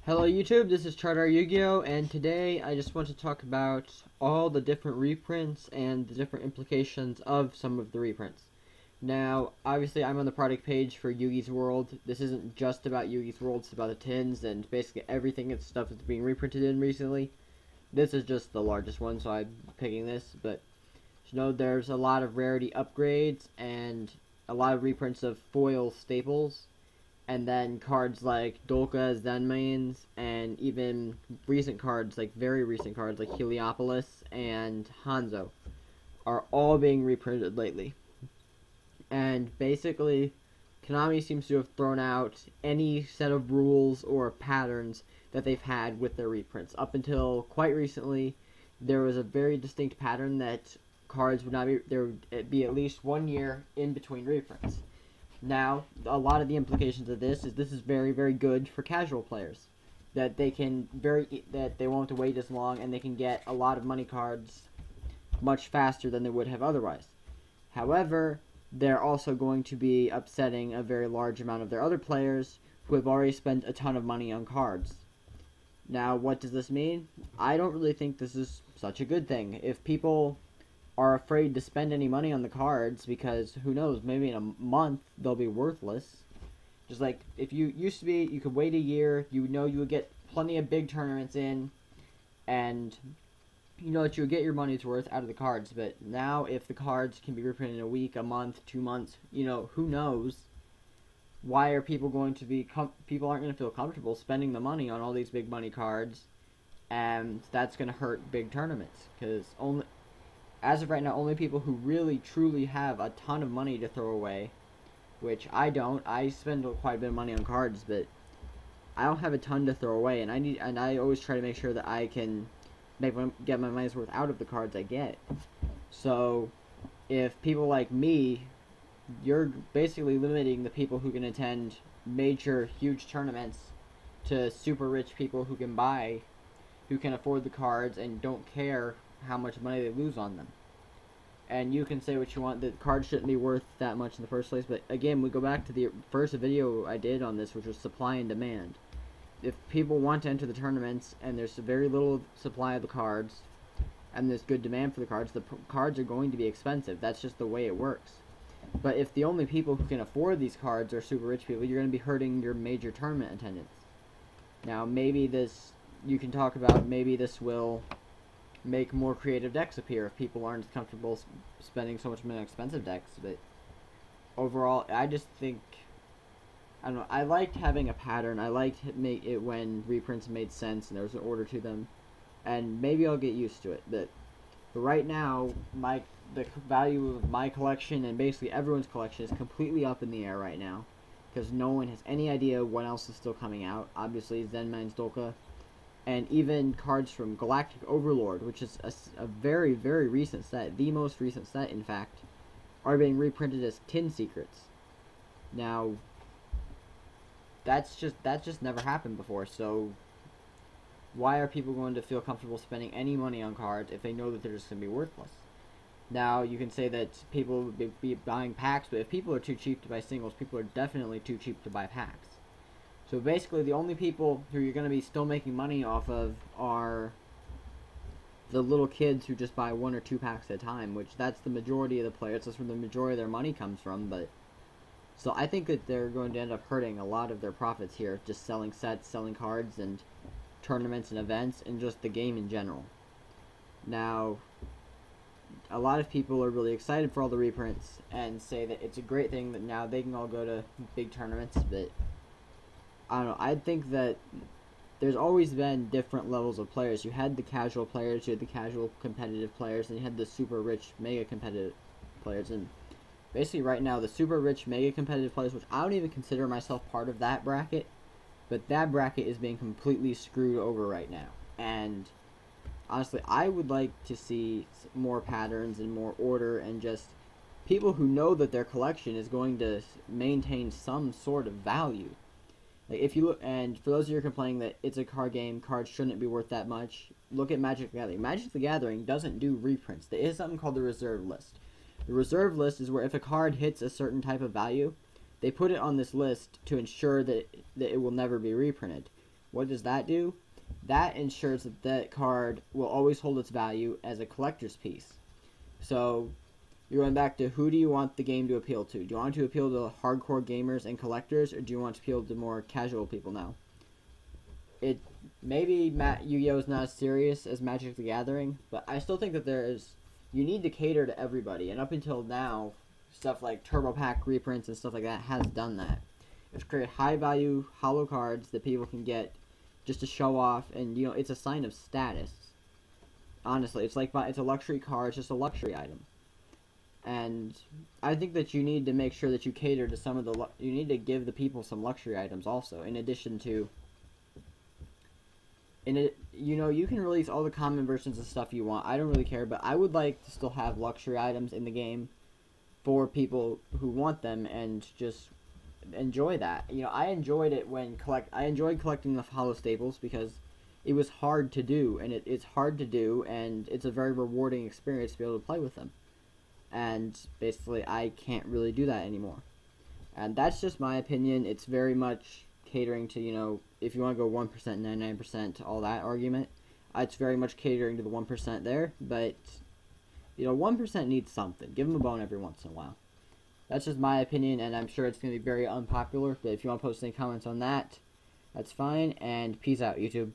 Hello YouTube, this is ChardarYuGiOh, and today I just want to talk about all the different reprints and the different implications of some of the reprints. Now, obviously I'm on the product page for Yugi's World. This isn't just about Yugi's World, it's about the tins and basically everything and stuff that's being reprinted in recently. This is just the largest one, so I'm picking this, but you know, there's a lot of rarity upgrades and a lot of reprints of foil staples. And then cards like Dolka, Zenmains, and even recent cards, like very recent cards like Heliopolis and Hanzo, are all being reprinted lately. And basically, Konami seems to have thrown out any set of rules or patterns that they've had with their reprints. Up until quite recently, there was a very distinct pattern that cards would not be, there would be at least 1 year in between reprints. Now, a lot of the implications of this is very, very good for casual players. That they won't have to wait as long and they can get a lot of money cards much faster than they would have otherwise. However, they're also going to be upsetting a very large amount of their other players who have already spent a ton of money on cards. Now, what does this mean? I don't really think this is such a good thing. If people are afraid to spend any money on the cards because who knows, maybe in a month they'll be worthless. Just like if you used to be, you could wait a year, you know you would get plenty of big tournaments in, and you know that you would get your money's worth out of the cards. But now if the cards can be reprinted in a week, a month, 2 months, you know, who knows? Why are people going to be, people aren't going to feel comfortable spending the money on all these big money cards, and that's going to hurt big tournaments, because as of right now, only people who really, truly have a ton of money to throw away, which I don't. I spend quite a bit of money on cards, but I don't have a ton to throw away, and I always try to make sure that I can get my money's worth out of the cards I get. So, if people like me, you're basically limiting the people who can attend major, huge tournaments to super rich people who can afford the cards and don't care how much money they lose on them. And you can say what you want, the cards shouldn't be worth that much in the first place, but again, we go back to the first video I did on this, which was supply and demand. If people want to enter the tournaments and there's very little supply of the cards and there's good demand for the cards are going to be expensive. That's just the way it works. But if the only people who can afford these cards are super rich people, you're going to be hurting your major tournament attendance. Now, maybe you can talk about maybe this will make more creative decks appear if people aren't comfortable spending so much money on expensive decks, but overall, I just think, I don't know, I liked having a pattern. I liked it when reprints made sense and there was an order to them, and maybe I'll get used to it, but right now, the value of my collection and basically everyone's collection is completely up in the air right now, because no one has any idea what else is still coming out. Obviously, Zenmain's Dolka, and even cards from Galactic Overlord, which is a very, very recent set, the most recent set, in fact, are being reprinted as Tin Secrets. Now, that just never happened before, so why are people going to feel comfortable spending any money on cards if they know that they're just going to be worthless? Now, you can say that people would be buying packs, but if people are too cheap to buy singles, people are definitely too cheap to buy packs. So basically, the only people who you're going to be still making money off of are the little kids who just buy 1 or 2 packs at a time, which that's the majority of the players. That's where the majority of their money comes from. But so I think that they're going to end up hurting a lot of their profits here, just selling sets, selling cards, and tournaments and events, and just the game in general. Now, a lot of people are really excited for all the reprints and say that it's a great thing that now they can all go to big tournaments, but I don't know, I think that there's always been different levels of players. You had the casual players, you had the casual competitive players, and you had the super rich mega competitive players. And basically right now, the super rich mega competitive players, which I don't even consider myself part of that bracket, but that bracket is being completely screwed over right now. And honestly, I would like to see more patterns and more order, and just people who know that their collection is going to maintain some sort of value. Like, if you look, and for those of you who are complaining that it's a card game, cards shouldn't be worth that much, look at Magic the Gathering. Magic the Gathering doesn't do reprints. There is something called the reserve list. The reserve list is where if a card hits a certain type of value, they put it on this list to ensure that it will never be reprinted. What does that do? That ensures that that card will always hold its value as a collector's piece. So you're going back to, who do you want the game to appeal to? Do you want it to appeal to hardcore gamers and collectors, or do you want it to appeal to more casual people now? Maybe Yu-Gi-Oh is not as serious as Magic the Gathering, but I still think that you need to cater to everybody. And up until now, stuff like Turbo Pack reprints and stuff like that has done that. It's created high value holo cards that people can get just to show off, and it's a sign of status. Honestly, it's a luxury card. It's just a luxury item. And I think that you need to make sure that you cater to some of the you need to give the people some luxury items also, in addition to you can release all the common versions of stuff you want. I don't really care, but I would like to still have luxury items in the game for people who want them and just enjoy that. I enjoyed it I enjoyed collecting the holo staples because it was hard to do, and it's hard to do, and it's a very rewarding experience to be able to play with them. And basically, I can't really do that anymore. And that's just my opinion. It's very much catering to, if you want to go 1%, 99%, all that argument, it's very much catering to the 1% there, but, 1% needs something. Give them a bone every once in a while. That's just my opinion, and I'm sure it's going to be very unpopular, but if you want to post any comments on that, that's fine, and peace out, YouTube.